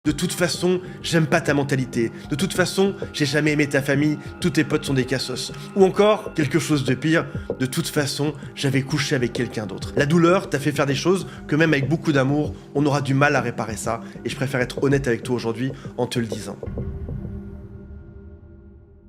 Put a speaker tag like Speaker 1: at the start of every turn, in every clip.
Speaker 1: De toute façon, j'aime pas ta mentalité. De toute façon, j'ai jamais aimé ta famille, tous tes potes sont des cassos. Ou encore, quelque chose de pire, de toute façon, j'avais couché avec quelqu'un d'autre. La douleur t'a fait faire des choses que même avec beaucoup d'amour, on aura du mal à réparer ça. Et je préfère être honnête avec toi aujourd'hui en te le disant.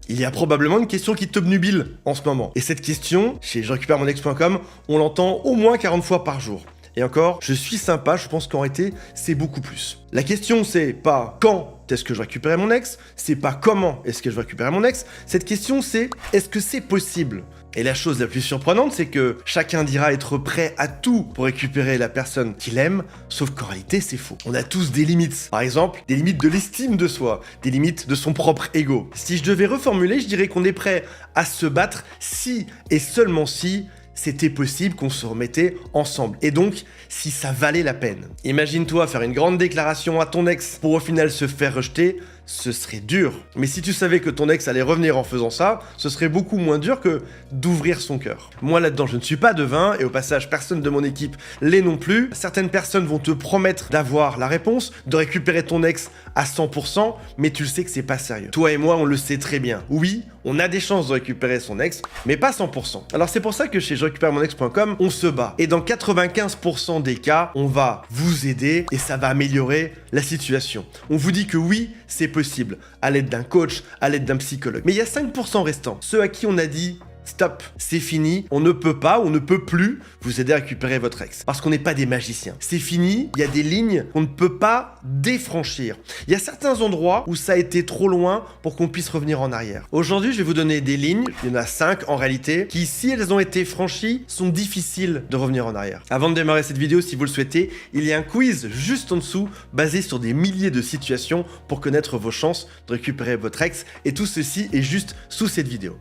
Speaker 1: Il y a probablement une question qui t'obnubile en ce moment. Et cette question, chez jerécupèremonex.com, on l'entend au moins 40 fois par jour. Et encore, je suis sympa, je pense qu'en réalité, c'est beaucoup plus. La question, c'est pas quand est-ce que je récupère mon ex, c'est pas comment est-ce que je récupère mon ex, cette question, c'est est-ce que c'est possible ? Et la chose la plus surprenante, c'est que chacun dira être prêt à tout pour récupérer la personne qu'il aime, sauf qu'en réalité, c'est faux. On a tous des limites. Par exemple, des limites de l'estime de soi, des limites de son propre ego. Si je devais reformuler, je dirais qu'on est prêt à se battre si et seulement si c'était possible qu'on se remettait ensemble. Et donc, si ça valait la peine. Imagine-toi faire une grande déclaration à ton ex pour au final se faire rejeter, ce serait dur. Mais si tu savais que ton ex allait revenir en faisant ça, ce serait beaucoup moins dur que d'ouvrir son cœur. Moi là-dedans, je ne suis pas devin, et au passage, personne de mon équipe l'est non plus. Certaines personnes vont te promettre d'avoir la réponse, de récupérer ton ex à 100%, mais tu le sais que c'est pas sérieux. Toi et moi, on le sait très bien. Oui, on a des chances de récupérer son ex, mais pas 100%. Alors c'est pour ça que chez jerécupèremonex.com, on se bat. Et dans 95% des cas, on va vous aider et ça va améliorer la situation. On vous dit que oui, c'est possible, à l'aide d'un coach, à l'aide d'un psychologue. Mais il y a 5% restants, ceux à qui on a dit stop, c'est fini, on ne peut pas, on ne peut plus vous aider à récupérer votre ex. Parce qu'on n'est pas des magiciens. C'est fini, il y a des lignes qu'on ne peut pas défranchir. Il y a certains endroits où ça a été trop loin pour qu'on puisse revenir en arrière. Aujourd'hui, je vais vous donner des lignes, il y en a 5 en réalité, qui si elles ont été franchies, sont difficiles de revenir en arrière. Avant de démarrer cette vidéo, si vous le souhaitez, il y a un quiz juste en dessous, basé sur des milliers de situations pour connaître vos chances de récupérer votre ex. Et tout ceci est juste sous cette vidéo.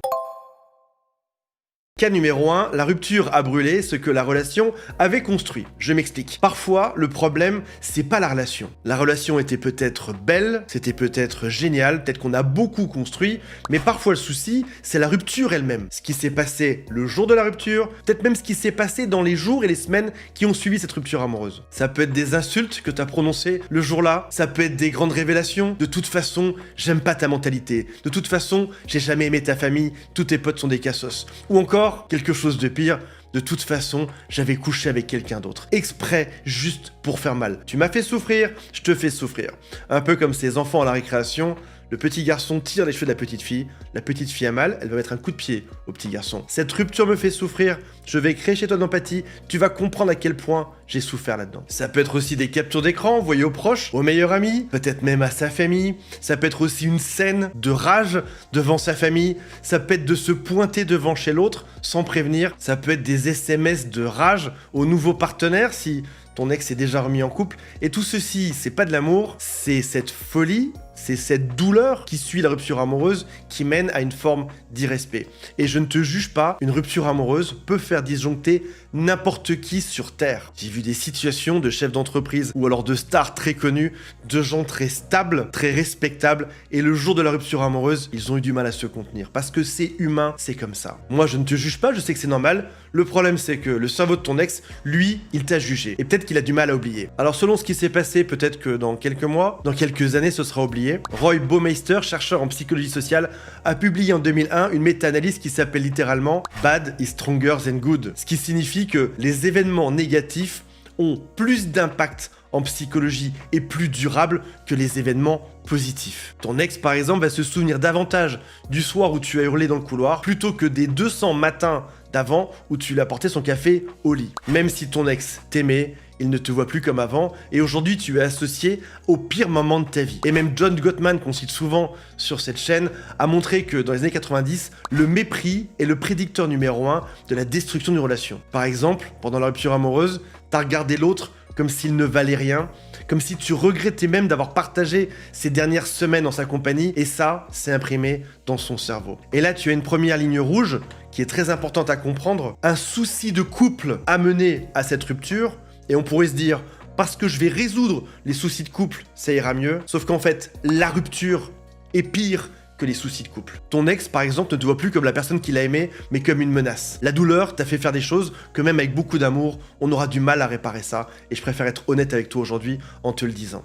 Speaker 1: Cas numéro 1, la rupture a brûlé ce que la relation avait construit. Je m'explique. Parfois, le problème, c'est pas la relation. La relation était peut-être belle, c'était peut-être génial, peut-être qu'on a beaucoup construit, mais parfois le souci, c'est la rupture elle-même. Ce qui s'est passé le jour de la rupture, peut-être même ce qui s'est passé dans les jours et les semaines qui ont suivi cette rupture amoureuse. Ça peut être des insultes que tu as prononcées le jour-là, ça peut être des grandes révélations. De toute façon, j'aime pas ta mentalité. De toute façon, j'ai jamais aimé ta famille, tous tes potes sont des cassos. Ou encore, quelque chose de pire, de toute façon, j'avais couché avec quelqu'un d'autre. Exprès, juste pour faire mal. Tu m'as fait souffrir, je te fais souffrir. Un peu comme ces enfants à la récréation, le petit garçon tire les cheveux de la petite fille a mal, elle va mettre un coup de pied au petit garçon. Cette rupture me fait souffrir, je vais créer chez toi de l'empathie, tu vas comprendre à quel point j'ai souffert là-dedans. Ça peut être aussi des captures d'écran envoyées aux proches, aux meilleurs amis, peut-être même à sa famille. Ça peut être aussi une scène de rage devant sa famille. Ça peut être de se pointer devant chez l'autre sans prévenir. Ça peut être des SMS de rage au nouveau partenaire si ton ex est déjà remis en couple. Et tout ceci, c'est pas de l'amour, c'est cette folie, c'est cette douleur qui suit la rupture amoureuse qui mène à une forme d'irrespect. Et je ne te juge pas, une rupture amoureuse peut faire disjoncter n'importe qui sur Terre. J'ai vu des situations de chefs d'entreprise ou alors de stars très connus, de gens très stables, très respectables, et le jour de la rupture amoureuse, ils ont eu du mal à se contenir. Parce que c'est humain, c'est comme ça. Moi, je ne te juge pas, je sais que c'est normal. Le problème, c'est que le cerveau de ton ex, lui, il t'a jugé. Et peut-être qu'il a du mal à oublier. Alors selon ce qui s'est passé, peut-être que dans quelques mois, dans quelques années, ce sera oublié. Roy Baumeister, chercheur en psychologie sociale, a publié en 2001 une méta-analyse qui s'appelle littéralement « Bad is stronger than good », ce qui signifie que les événements négatifs ont plus d'impact en psychologie et plus durable que les événements positifs. Ton ex, par exemple, va se souvenir davantage du soir où tu as hurlé dans le couloir plutôt que des 200 matins d'avant où tu lui as porté son café au lit. Même si ton ex t'aimait, il ne te voit plus comme avant, et aujourd'hui tu es associé au pire moment de ta vie. Et même John Gottman, qu'on cite souvent sur cette chaîne, a montré que dans les années 90, le mépris est le prédicteur numéro 1 de la destruction d'une relation. Par exemple, pendant la rupture amoureuse, t'as regardé l'autre comme s'il ne valait rien, comme si tu regrettais même d'avoir partagé ces dernières semaines en sa compagnie, et ça, c'est imprimé dans son cerveau. Et là, tu as une première ligne rouge qui est très importante à comprendre. Un souci de couple a mené à cette rupture, et on pourrait se dire, parce que je vais résoudre les soucis de couple, ça ira mieux. Sauf qu'en fait, la rupture est pire que les soucis de couple. Ton ex, par exemple, ne te voit plus comme la personne qu'il a aimée, mais comme une menace. La douleur t'a fait faire des choses que même avec beaucoup d'amour, on aura du mal à réparer ça. Et je préfère être honnête avec toi aujourd'hui en te le disant.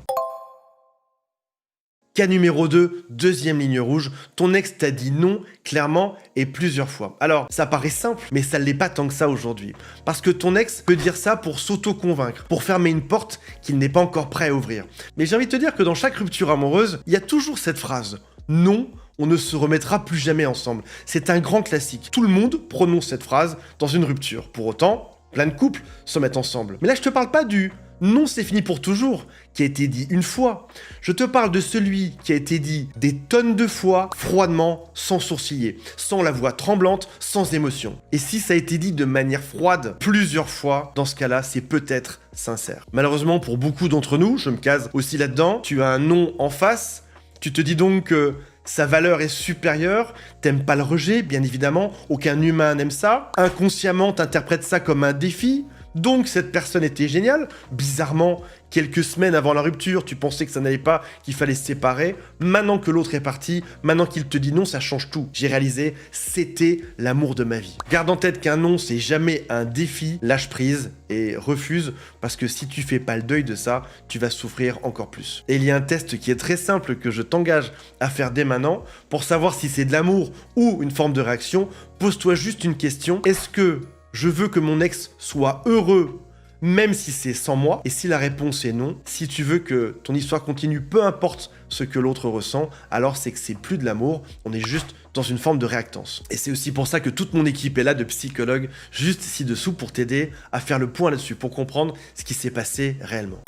Speaker 1: Cas numéro 2, deuxième ligne rouge, ton ex t'a dit non clairement et plusieurs fois. Alors, ça paraît simple, mais ça l'est pas tant que ça aujourd'hui. Parce que ton ex peut dire ça pour s'auto-convaincre, pour fermer une porte qu'il n'est pas encore prêt à ouvrir. Mais j'ai envie de te dire que dans chaque rupture amoureuse, il y a toujours cette phrase « Non, on ne se remettra plus jamais ensemble ». C'est un grand classique. Tout le monde prononce cette phrase dans une rupture. Pour autant, plein de couples se mettent ensemble. Mais là, je te parle pas du non, c'est fini pour toujours, qui a été dit une fois. Je te parle de celui qui a été dit des tonnes de fois, froidement, sans sourciller, sans la voix tremblante, sans émotion. Et si ça a été dit de manière froide plusieurs fois, dans ce cas-là, c'est peut-être sincère. Malheureusement, pour beaucoup d'entre nous, je me case aussi là-dedans, tu as un non en face, tu te dis donc que sa valeur est supérieure, t'aimes pas le rejet, bien évidemment, aucun humain n'aime ça. Inconsciemment, t'interprètes ça comme un défi. Donc cette personne était géniale. Bizarrement, quelques semaines avant la rupture, tu pensais que ça n'allait pas, qu'il fallait se séparer. Maintenant que l'autre est parti, maintenant qu'il te dit non, ça change tout. J'ai réalisé, c'était l'amour de ma vie. Garde en tête qu'un non, c'est jamais un défi. Lâche prise et refuse, parce que si tu fais pas le deuil de ça, tu vas souffrir encore plus. Et il y a un test qui est très simple que je t'engage à faire dès maintenant. Pour savoir si c'est de l'amour ou une forme de réaction, pose-toi juste une question. Est-ce que je veux que mon ex soit heureux, même si c'est sans moi? Et si la réponse est non, si tu veux que ton histoire continue, peu importe ce que l'autre ressent, alors c'est que c'est plus de l'amour, on est juste dans une forme de réactance. Et c'est aussi pour ça que toute mon équipe est là de psychologues, juste ci-dessous pour t'aider à faire le point là-dessus, pour comprendre ce qui s'est passé réellement.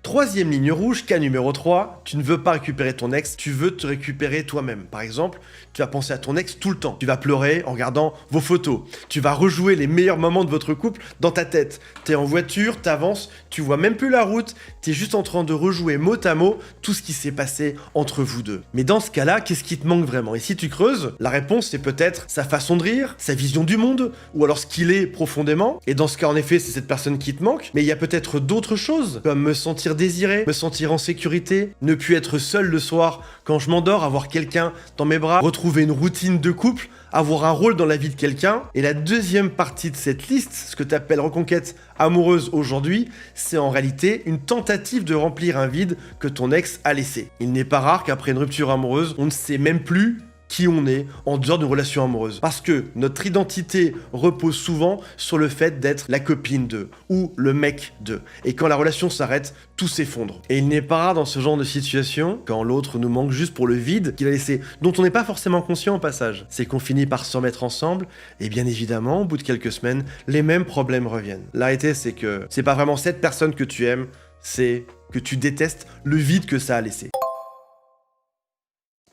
Speaker 1: Troisième ligne rouge, cas numéro 3, tu ne veux pas récupérer ton ex, tu veux te récupérer toi-même. Par exemple, tu vas penser à ton ex tout le temps. Tu vas pleurer en regardant vos photos. Tu vas rejouer les meilleurs moments de votre couple dans ta tête. T'es en voiture, t'avances, tu vois même plus la route, t'es juste en train de rejouer mot à mot tout ce qui s'est passé entre vous deux. Mais dans ce cas-là, qu'est-ce qui te manque vraiment? Et si tu creuses, la réponse c'est peut-être sa façon de rire, sa vision du monde, ou alors ce qu'il est profondément. Et dans ce cas, en effet, c'est cette personne qui te manque. Mais il y a peut-être d'autres choses, comme me sentir désiré, me sentir en sécurité, ne plus être seul le soir quand je m'endors, avoir quelqu'un dans mes bras, retrouver une routine de couple, avoir un rôle dans la vie de quelqu'un. Et la deuxième partie de cette liste, ce que tu appelles reconquête amoureuse aujourd'hui, c'est en réalité une tentative de remplir un vide que ton ex a laissé. Il n'est pas rare qu'après une rupture amoureuse, on ne sait même plus qui on est en dehors d'une relation amoureuse. Parce que notre identité repose souvent sur le fait d'être la copine d'eux ou le mec d'eux. Et quand la relation s'arrête, tout s'effondre. Et il n'est pas rare dans ce genre de situation, quand l'autre nous manque juste pour le vide qu'il a laissé, dont on n'est pas forcément conscient au passage. C'est qu'on finit par se remettre ensemble, et bien évidemment, au bout de quelques semaines, les mêmes problèmes reviennent. La réalité, c'est que c'est pas vraiment cette personne que tu aimes, c'est que tu détestes le vide que ça a laissé.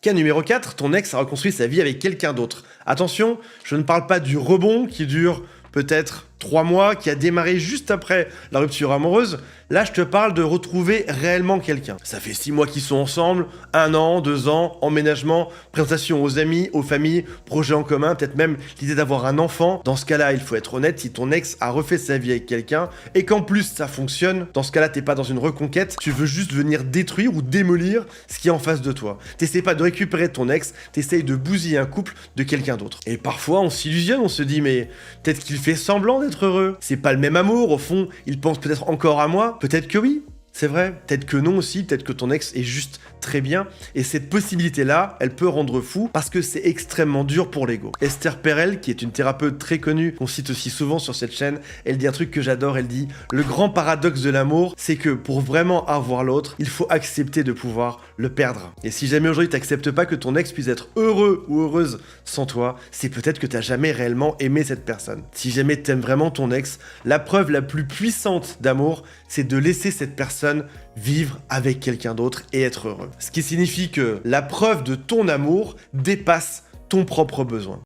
Speaker 1: Cas numéro 4, ton ex a reconstruit sa vie avec quelqu'un d'autre. Attention, je ne parle pas du rebond qui dure peut-être 3 mois, qui a démarré juste après la rupture amoureuse. Là, je te parle de retrouver réellement quelqu'un. Ça fait 6 mois qu'ils sont ensemble, 1 an, 2 ans, emménagement, présentation aux amis, aux familles, projet en commun, peut-être même l'idée d'avoir un enfant. Dans ce cas-là, il faut être honnête, si ton ex a refait sa vie avec quelqu'un et qu'en plus ça fonctionne, dans ce cas-là, t'es pas dans une reconquête, tu veux juste venir détruire ou démolir ce qui est en face de toi. T'essayes pas de récupérer ton ex, t'essayes de bousiller un couple de quelqu'un d'autre. Et parfois, on s'illusionne, on se dit, mais peut-être qu'il fait semblant d'être heureux. C'est pas le même amour, au fond, il pense peut-être encore à moi. Peut-être que oui, c'est vrai. Peut-être que non aussi, peut-être que ton ex est juste très bien. Et cette possibilité-là, elle peut rendre fou parce que c'est extrêmement dur pour l'ego. Esther Perel, qui est une thérapeute très connue, qu'on cite aussi souvent sur cette chaîne, elle dit un truc que j'adore, elle dit « Le grand paradoxe de l'amour, c'est que pour vraiment avoir l'autre, il faut accepter de pouvoir le perdre. » Et si jamais aujourd'hui t'acceptes pas que ton ex puisse être heureux ou heureuse sans toi, c'est peut-être que t'as jamais réellement aimé cette personne. Si jamais t'aimes vraiment ton ex, la preuve la plus puissante d'amour, c'est de laisser cette personne vivre avec quelqu'un d'autre et être heureux. Ce qui signifie que la preuve de ton amour dépasse ton propre besoin.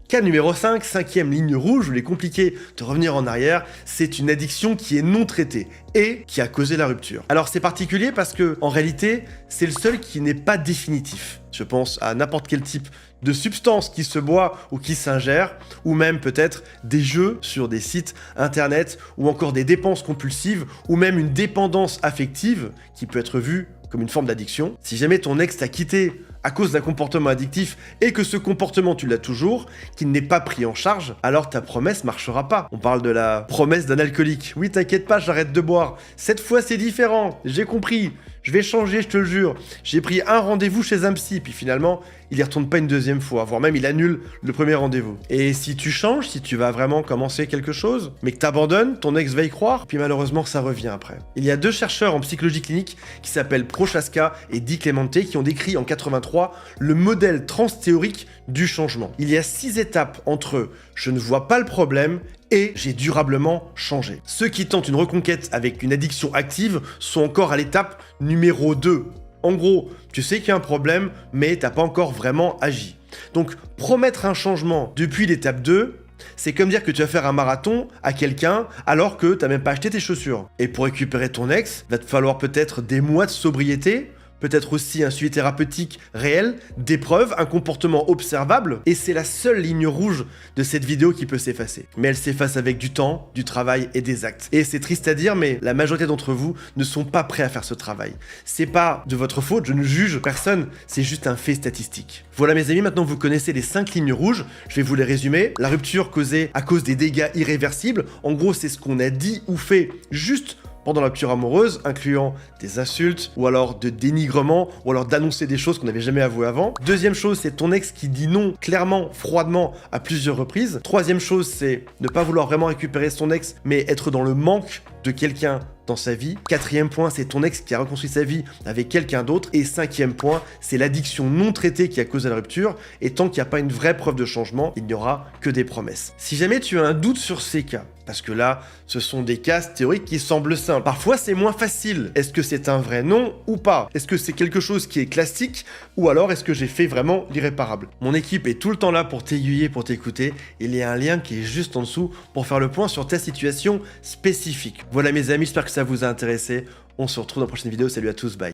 Speaker 1: Cas numéro 5, cinquième ligne rouge, où il est compliqué de revenir en arrière, c'est une addiction qui est non traitée et qui a causé la rupture. Alors c'est particulier parce que, en réalité, c'est le seul qui n'est pas définitif. Je pense à n'importe quel type de substance qui se boit ou qui s'ingère, ou même peut-être des jeux sur des sites internet, ou encore des dépenses compulsives, ou même une dépendance affective qui peut être vue comme une forme d'addiction. Si jamais ton ex t'a quitté à cause d'un comportement addictif et que ce comportement tu l'as toujours, qu'il n'est pas pris en charge, alors ta promesse marchera pas. On parle de la promesse d'un alcoolique. Oui, t'inquiète pas, j'arrête de boire. Cette fois c'est différent, j'ai compris. Je vais changer, je te le jure. J'ai pris un rendez-vous chez un psy, puis finalement, il y retourne pas une deuxième fois, voire même il annule le premier rendez-vous. Et si tu changes, si tu vas vraiment commencer quelque chose, mais que t'abandonnes, ton ex va y croire, puis malheureusement ça revient après. Il y a 2 chercheurs en psychologie clinique qui s'appellent Prochaska et Di Clemente qui ont décrit en 83 le modèle transthéorique du changement. Il y a 6 étapes entre je ne vois pas le problème et j'ai durablement changé. Ceux qui tentent une reconquête avec une addiction active sont encore à l'étape numéro 2. En gros, tu sais qu'il y a un problème, mais t'as pas encore vraiment agi. Donc, promettre un changement depuis l'étape 2, c'est comme dire que tu vas faire un marathon à quelqu'un alors que t'as même pas acheté tes chaussures. Et pour récupérer ton ex, va te falloir peut-être des mois de sobriété, peut-être aussi un suivi thérapeutique réel, des preuves, un comportement observable, et c'est la seule ligne rouge de cette vidéo qui peut s'effacer. Mais elle s'efface avec du temps, du travail et des actes. Et c'est triste à dire, mais la majorité d'entre vous ne sont pas prêts à faire ce travail. C'est pas de votre faute, je ne juge personne, c'est juste un fait statistique. Voilà mes amis, maintenant vous connaissez les 5 lignes rouges, je vais vous les résumer. La rupture causée à cause des dégâts irréversibles, en gros c'est ce qu'on a dit ou fait juste pendant la rupture amoureuse, incluant des insultes, ou alors de dénigrement, ou alors d'annoncer des choses qu'on n'avait jamais avouées avant. Deuxième chose, c'est ton ex qui dit non clairement, froidement, à plusieurs reprises. Troisième chose, c'est ne pas vouloir vraiment récupérer son ex, mais être dans le manque de quelqu'un dans sa vie. Quatrième point, c'est ton ex qui a reconstruit sa vie avec quelqu'un d'autre. Et cinquième point, c'est l'addiction non traitée qui a causé la rupture. Et tant qu'il n'y a pas une vraie preuve de changement, il n'y aura que des promesses. Si jamais tu as un doute sur ces cas, parce que là, ce sont des cas théoriques qui semblent simples. Parfois, c'est moins facile. Est-ce que c'est un vrai non ou pas? Est-ce que c'est quelque chose qui est classique ou alors est-ce que j'ai fait vraiment l'irréparable? Mon équipe est tout le temps là pour t'aiguiller, pour t'écouter. Il y a un lien qui est juste en dessous pour faire le point sur ta situation spécifique. Voilà mes amis, j'espère que ça vous a intéressé. On se retrouve dans la prochaine vidéo. Salut à tous, bye.